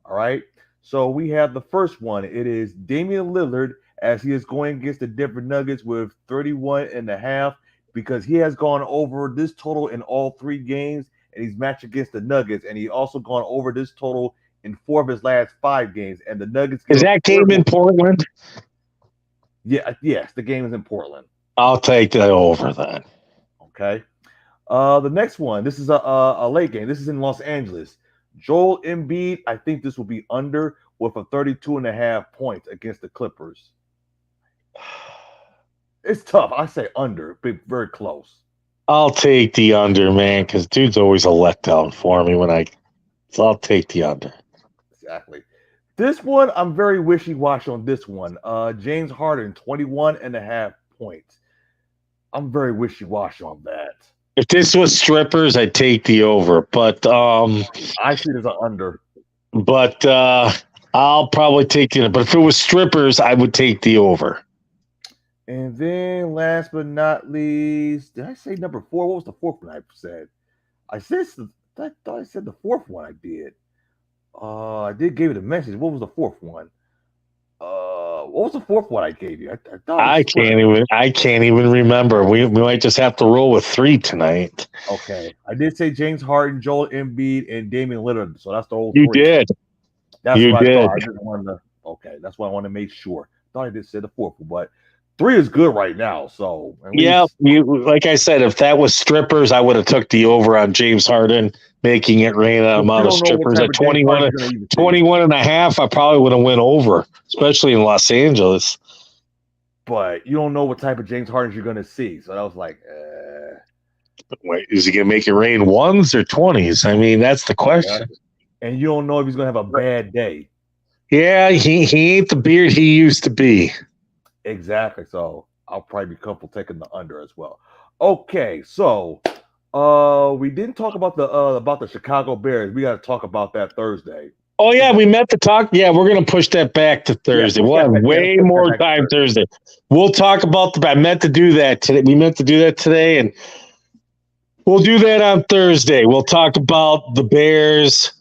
All right. So we have the first one. It is Damian Lillard as he is going against the Denver Nuggets with 31.5 because he has gone over this total in all 3 games and he's matched against the Nuggets. And he also gone over this total in 4 of his last 5 games. And the Nuggets Is that game in Portland? Yeah, yes, the game is in Portland. I'll take that over then. Okay. The next one, this is a late game. This is in Los Angeles. Joel Embiid, I think this will be under with a 32.5 points against the Clippers. It's tough. I say under, but very close. I'll take the under, man, because dude's always a letdown for me so I'll take the under. Exactly. This one, I'm very wishy-washy on this one. James Harden, 21.5 points. I'm very wishy-washy on that. If this was strippers, I'd take the over, but I see it as an under. But I'll probably take the under. But if it was strippers, I would take the over. And then last but not least, did I say number 4? What was the 4th one I said? I thought I said the 4th one I did. I did give it a message. What was the 4th one? What was the 4th one I gave you? I can't even remember. We might just have to roll with 3 tonight. Okay, I did say James Harden, Joel Embiid, and Damian Lillard. So that's the whole. You 3. did. That's you what I did. thought. I just wanted to. Okay, that's what I want to make sure. Thought I did say the 4th one, but 3 is good right now. So yeah, like I said, if that was strippers, I would have took the over on James Harden making it rain on amount of strippers at 21 and a half. I probably would have went over, especially in Los Angeles. But you don't know what type of James Harden you're going to see. So that was like, wait, is he going to make it rain 1s or 20s? I mean, that's the question. Yeah. And you don't know if he's going to have a bad day. Yeah, he ain't the beard he used to be. Exactly. So I'll probably be comfortable taking the under as well. Okay, so we didn't talk about the Chicago Bears. We got to talk about that Thursday. Oh yeah, we meant to talk. Yeah, we're gonna push that back to Thursday. We'll have way more time Thursday. We'll talk about I meant to do that today. We meant to do that today, and we'll do that on Thursday. We'll talk about the Bears,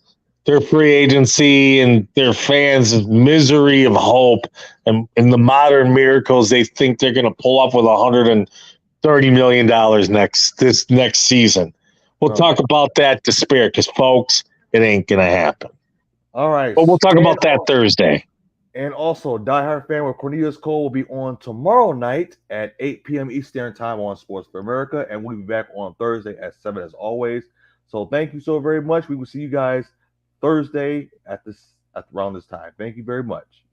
their free agency, and their fans' misery of hope, and the modern miracles they think they're gonna pull up with $130 million this next season. We'll talk about that despair, because folks, it ain't gonna happen. All right. But we'll talk about that Thursday. And also, Die Hard Fan with Cornelius Cole will be on tomorrow night at 8 p.m. Eastern Time on Sports for America. And we'll be back on Thursday at 7 as always. So thank you so very much. We will see you guys Thursday at around this time. Thank you very much.